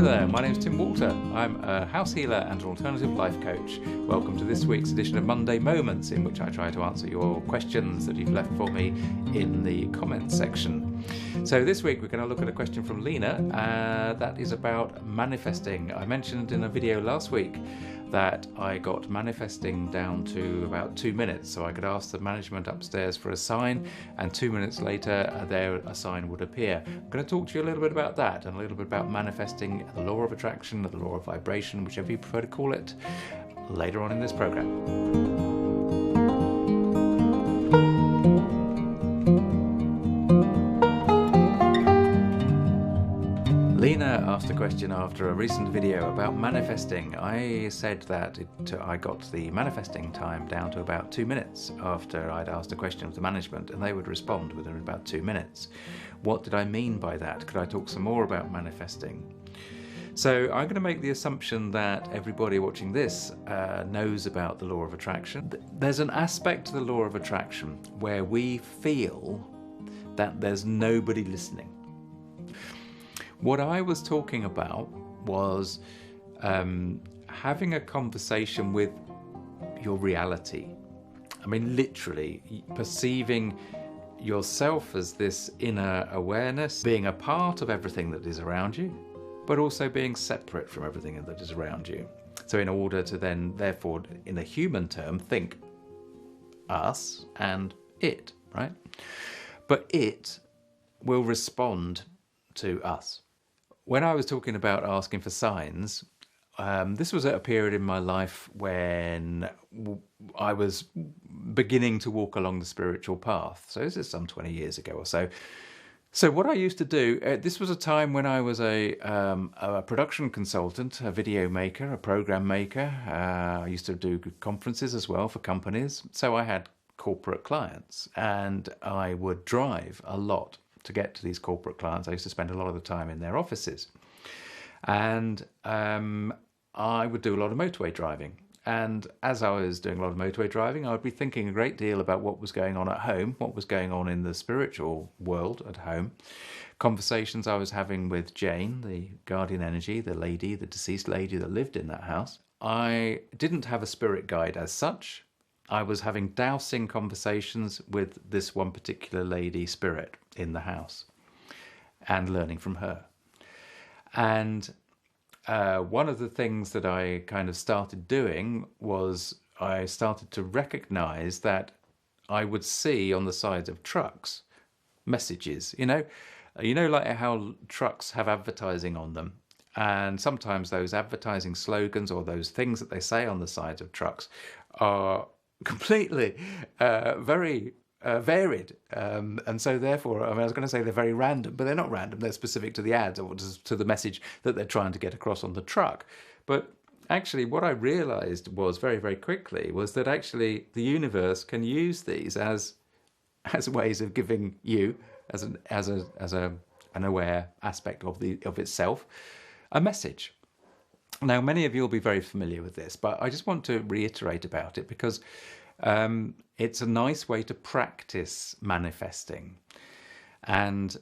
Hello there, my name is Tim Walter. I'm a house healer and an alternative life coach. Welcome to this week's edition of Monday Moments, in which I try to answer your questions that you've left for me in the comments section. So this week we're going to look at a question from Lina that is about manifesting. I mentioned in a video last week that I got manifesting down to about 2 minutes, so I could ask the management upstairs for a sign, and 2 minutes later there a sign would appear. I'm going to talk to you a little bit about that and a little bit about manifesting, the law of attraction, the law of vibration, whichever you prefer to call it, later on in this program. Lina asked a question after a recent video about manifesting. I said that I got the manifesting time down to about 2 minutes after I'd asked a question of the management, and they would respond within about 2 minutes. What did I mean by that? Could I talk some more about manifesting? So I'm going to make the assumption that everybody watching this knows about the law of attraction. There's an aspect to the law of attraction where we feel that there's nobody listening. What I was talking about was having a conversation with your reality. I mean, literally perceiving yourself as this inner awareness, being a part of everything that is around you, but also being separate from everything that is around you. So in order to then, therefore, in a human term, think us and it, right? But it will respond to us. When I was talking about asking for signs, this was at a period in my life when I was beginning to walk along the spiritual path. So this is some 20 years ago or so. So what I used to do, this was a time when I was a production consultant, a video maker, a program maker. I used to do conferences as well for companies. So I had corporate clients, and I would drive a lot to get to these corporate clients. I used to spend a lot of the time in their offices, and I would do a lot of motorway driving. And as I was doing a lot of motorway driving, I would be thinking a great deal about what was going on at home, what was going on in the spiritual world at home, conversations I was having with Jane, the guardian energy, the deceased lady that lived in that house. I didn't have a spirit guide as such. I was having dowsing conversations with this one particular lady spirit in the house and learning from her. And one of the things that I kind of started doing was I started to recognize that I would see on the sides of trucks messages, you know like how trucks have advertising on them. And sometimes those advertising slogans or those things that they say on the sides of trucks are completely very varied, and so therefore, I was going to say they're very random, but they're not random. They're specific to the ads or to the message that they're trying to get across on the truck. But actually what I realized was very, very quickly was that actually the universe can use these as ways of giving you as an aware aspect of itself a message. Now, many of you will be very familiar with this, but I just want to reiterate about it because it's a nice way to practice manifesting. And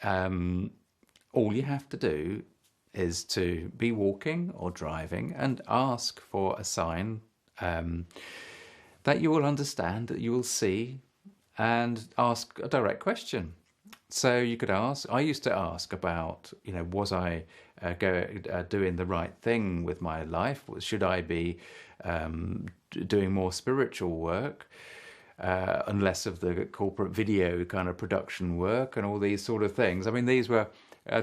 all you have to do is to be walking or driving and ask for a sign that you will understand, that you will see, and ask a direct question. So you could ask, I used to ask about, was I doing the right thing with my life? Should I be doing more spiritual work and less of the corporate video kind of production work and all these sort of things? I mean, these were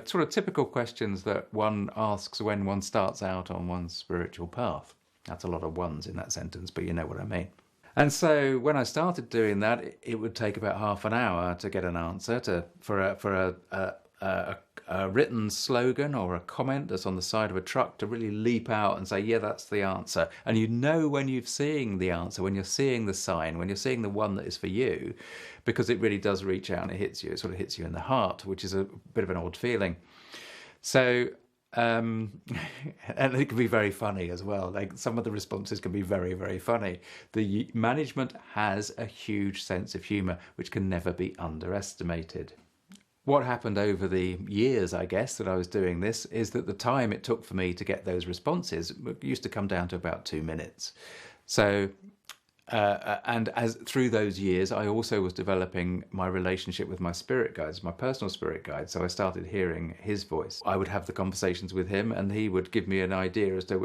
sort of typical questions that one asks when one starts out on one's spiritual path. That's a lot of ones in that sentence, but you know what I mean. And so when I started doing that, it would take about half an hour to get an answer for a written slogan or a comment that's on the side of a truck to really leap out and say, yeah, that's the answer. And you know when you're seeing the answer, when you're seeing the sign, when you're seeing the one that is for you, because it really does reach out and it hits you. It sort of hits you in the heart, which is a bit of an odd feeling. So and it can be very funny as well. Like, some of the responses can be very, very funny. The management has a huge sense of humor, which can never be underestimated. What happened over the years, I guess, that I was doing this is that the time it took for me to get those responses used to come down to about 2 minutes. So, and as through those years, I also was developing my relationship with my spirit guides, my personal spirit guide. So I started hearing his voice. I would have the conversations with him, and he would give me an idea as to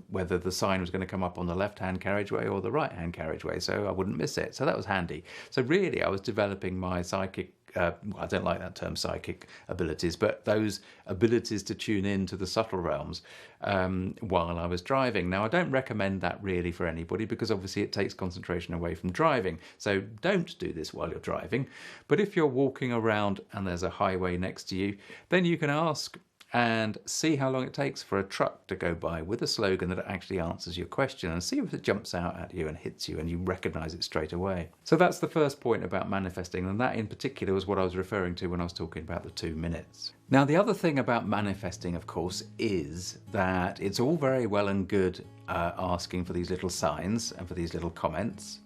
whether the sign was going to come up on the left-hand carriageway or the right-hand carriageway, so I wouldn't miss it. So that was handy. So really, I was developing my psychic. I don't like that term, psychic abilities, but those abilities to tune in to the subtle realms while I was driving. Now, I don't recommend that really for anybody, because obviously it takes concentration away from driving. So don't do this while you're driving. But if you're walking around and there's a highway next to you, then you can ask and see how long it takes for a truck to go by with a slogan that actually answers your question, and see if it jumps out at you and hits you and you recognize it straight away. So that's the first point about manifesting, and that in particular was what I was referring to when I was talking about the 2 minutes. Now, the other thing about manifesting, of course, is that it's all very well and good asking for these little signs and for these little comments,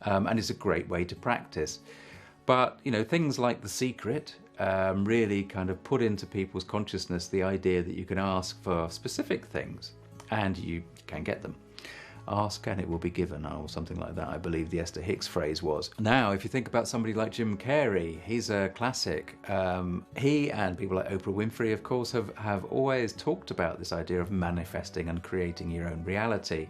and it's a great way to practice. But, you know, things like The Secret really kind of put into people's consciousness the idea that you can ask for specific things and you can get them. Ask and it will be given, or something like that, I believe the Esther Hicks phrase was. Now, if you think about somebody like Jim Carrey, he's a classic. He and people like Oprah Winfrey, of course, have always talked about this idea of manifesting and creating your own reality.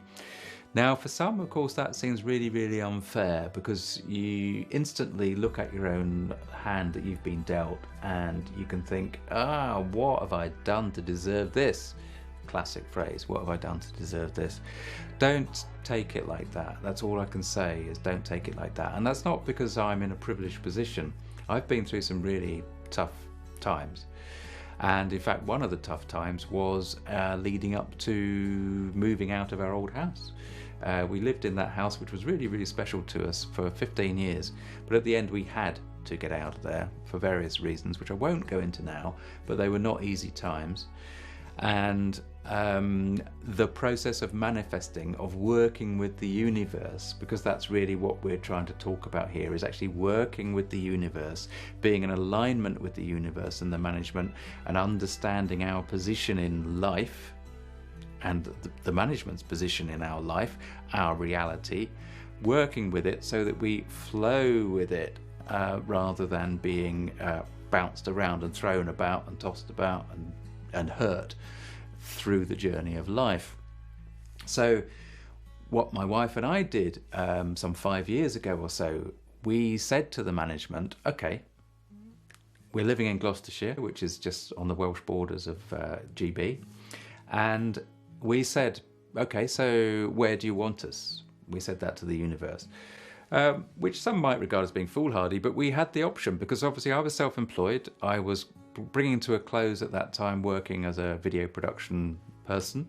Now, for some, of course, that seems really, really unfair, because you instantly look at your own hand that you've been dealt and you can think, what have I done to deserve this? Classic phrase, what have I done to deserve this? Don't take it like that. That's all I can say, is don't take it like that. And that's not because I'm in a privileged position. I've been through some really tough times. And in fact, one of the tough times was leading up to moving out of our old house. We lived in that house, which was really, really special to us, for 15 years. But at the end, we had to get out of there for various reasons, which I won't go into now, but they were not easy times. And the process of manifesting, of working with the universe, because that's really what we're trying to talk about here, is actually working with the universe, being in alignment with the universe and the management, and understanding our position in life and the management's position in our life, our reality, working with it so that we flow with it rather than being bounced around and thrown about and tossed about and hurt through the journey of life. So what my wife and I did some 5 years ago or so, we said to the management, okay, we're living in Gloucestershire, which is just on the Welsh borders of GB, and we said, okay, so where do you want us? We said that to the universe, which some might regard as being foolhardy, but we had the option, because obviously I was self-employed. I was bringing to a close at that time working as a video production person.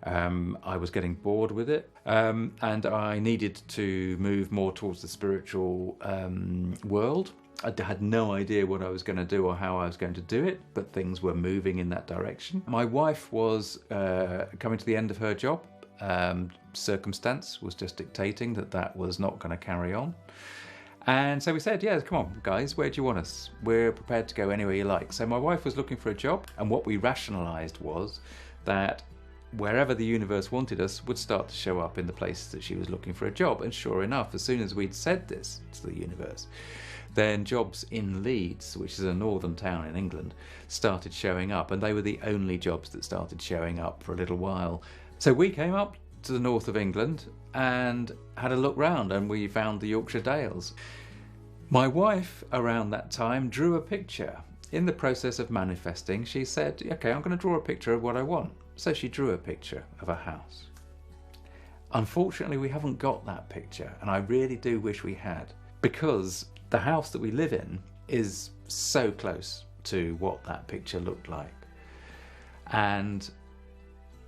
I was getting bored with it, and I needed to move more towards the spiritual world. I had no idea what I was going to do or how I was going to do it, but things were moving in that direction. My wife was coming to the end of her job. Circumstance was just dictating that was not going to carry on. And so we said, yeah, come on, guys, where do you want us? We're prepared to go anywhere you like. So my wife was looking for a job, and what we rationalized was that wherever the universe wanted us would start to show up in the places that she was looking for a job. And sure enough, as soon as we'd said this to the universe, then jobs in Leeds, which is a northern town in England, started showing up, and they were the only jobs that started showing up for a little while. So we came up to the north of England and had a look round, and we found the Yorkshire Dales. My wife, around that time, drew a picture. In the process of manifesting, she said, okay, I'm going to draw a picture of what I want. So she drew a picture of a house. Unfortunately, we haven't got that picture, and I really do wish we had, because the house that we live in is so close to what that picture looked like. And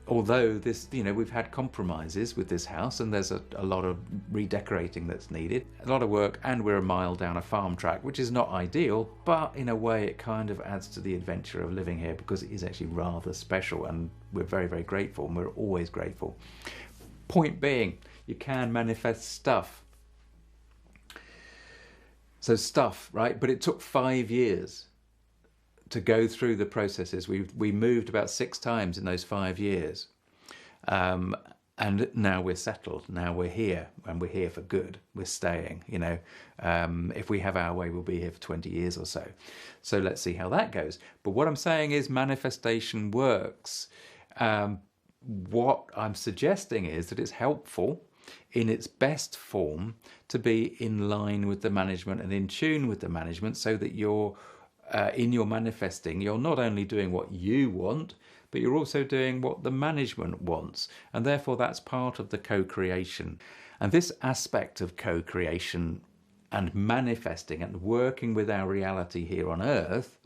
although this, we've had compromises with this house, and there's a lot of redecorating that's needed, a lot of work, and we're a mile down a farm track, which is not ideal, but in a way it kind of adds to the adventure of living here, because it is actually rather special, and we're very, very grateful, and we're always grateful. Point being, you can manifest stuff. So stuff, right? But it took 5 years to go through the processes. We moved about 6 times in those 5 years. And now we're settled. Now we're here, and we're here for good. We're staying, you know. If we have our way, we'll be here for 20 years or so. So let's see how that goes. But what I'm saying is manifestation works. What I'm suggesting is that it's helpful in its best form to be in line with the management and in tune with the management, so that you're in your manifesting, you're not only doing what you want, but you're also doing what the management wants. And therefore that's part of the co-creation. And this aspect of co-creation and manifesting and working with our reality here on Earth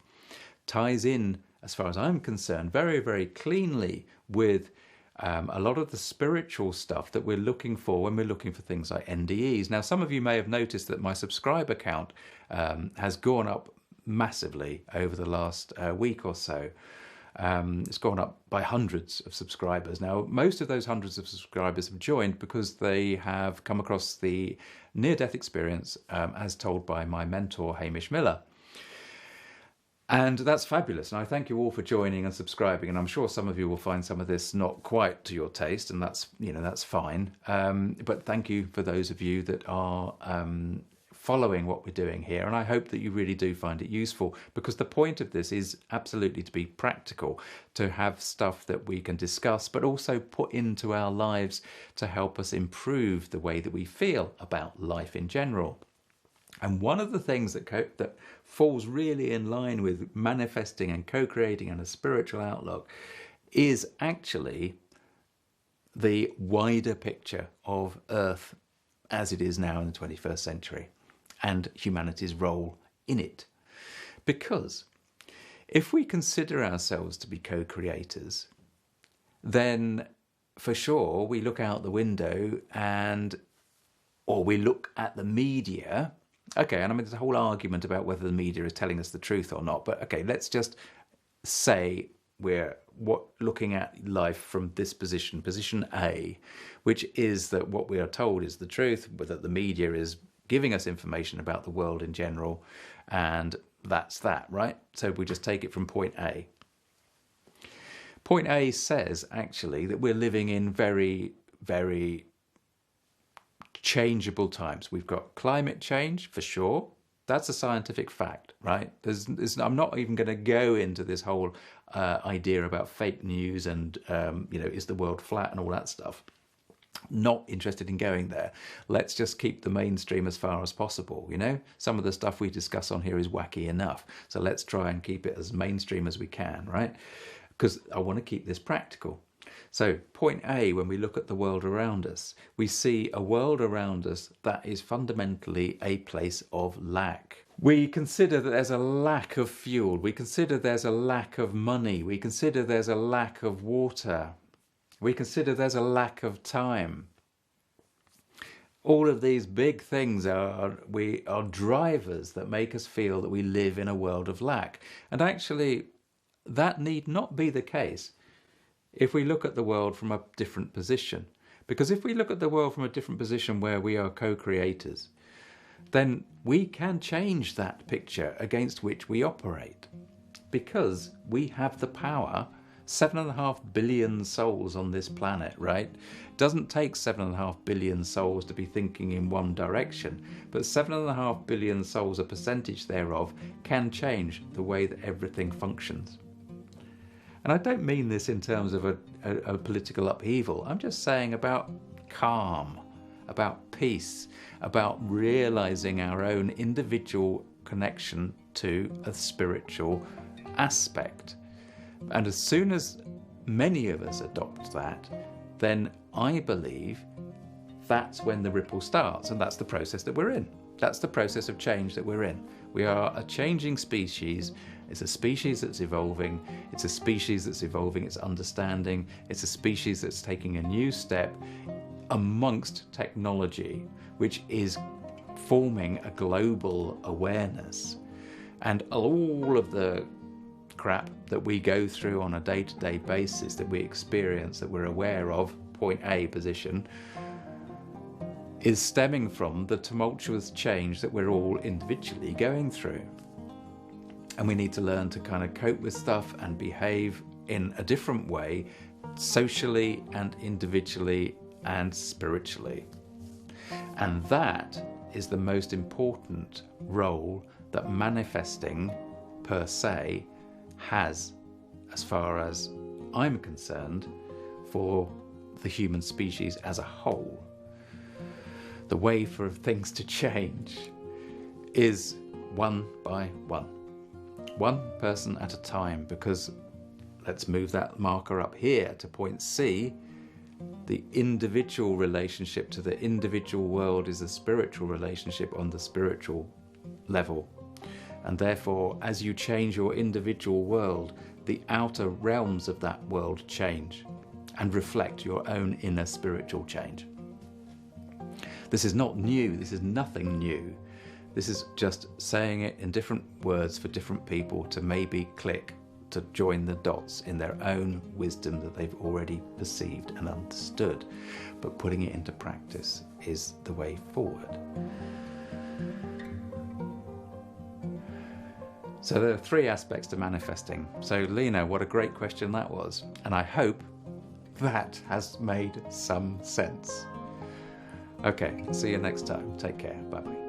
ties in, as far as I'm concerned, very, very cleanly with a lot of the spiritual stuff that we're looking for when we're looking for things like NDEs. Now, some of you may have noticed that my subscriber count has gone up massively over the last week or so. It's gone up by hundreds of subscribers. Now, most of those hundreds of subscribers have joined because they have come across the near-death experience as told by my mentor, Hamish Miller. And that's fabulous. And I thank you all for joining and subscribing. And I'm sure some of you will find some of this not quite to your taste, and that's, you know, that's fine. But thank you for those of you that are following what we're doing here, and I hope that you really do find it useful, because the point of this is absolutely to be practical, to have stuff that we can discuss but also put into our lives to help us improve the way that we feel about life in general. And one of the things that falls really in line with manifesting and co-creating and a spiritual outlook is actually the wider picture of Earth as it is now in the 21st century, and humanity's role in it. Because if we consider ourselves to be co-creators, then for sure we look out the window or we look at the media. Okay, and I mean, there's a whole argument about whether the media is telling us the truth or not, but okay, let's just say we're looking at life from this position A, which is that what we are told is the truth, but that the media is giving us information about the world in general, and that's that, right? So we just take it from point A. Point A says actually that we're living in very, very changeable times. We've got climate change for sure. That's a scientific fact, right? I'm not even going to go into this whole idea about fake news and you know, is the world flat and all that stuff. Not interested in going there. Let's just keep the mainstream as far as possible. You know, some of the stuff we discuss on here is wacky enough, so let's try and keep it as mainstream as we can, right? Because I want to keep this practical. So point A, when we look at the world around us, we see a world around us that is fundamentally a place of lack. We consider that there's a lack of fuel. We consider there's a lack of money. We consider there's a lack of water. We consider there's a lack of time. All of these big things are drivers that make us feel that we live in a world of lack. And actually, that need not be the case if we look at the world from a different position. Because if we look at the world from a different position where we are co-creators, then we can change that picture against which we operate. Because we have the power. 7.5 billion souls on this planet, right? Doesn't take 7.5 billion souls to be thinking in one direction, but 7.5 billion souls, a percentage thereof, can change the way that everything functions. And I don't mean this in terms of a political upheaval. I'm just saying about calm, about peace, about realizing our own individual connection to a spiritual aspect. And as soon as many of us adopt that, then I believe that's when the ripple starts, and that's the process that we're in. That's the process of change that we're in. We are a changing species. It's a species that's evolving. It's a species that's evolving its understanding. It's a species that's taking a new step amongst technology, which is forming a global awareness. And all of the crap that we go through on a day-to-day basis, that we experience, that we're aware of, point A position, is stemming from the tumultuous change that we're all individually going through. And we need to learn to kind of cope with stuff and behave in a different way, socially and individually and spiritually. And that is the most important role that manifesting per se has, as far as I'm concerned, for the human species as a whole. The way for things to change is one by one person at a time, because let's move that marker up here to point C. The individual relationship to the individual world is a spiritual relationship on the spiritual level. And therefore, as you change your individual world, the outer realms of that world change and reflect your own inner spiritual change. This is not new, this is nothing new. This is just saying it in different words for different people to maybe click to join the dots in their own wisdom that they've already perceived and understood. But putting it into practice is the way forward. So there are 3 aspects to manifesting. So Lina, what a great question that was. And I hope that has made some sense. Okay, see you next time. Take care. Bye-bye.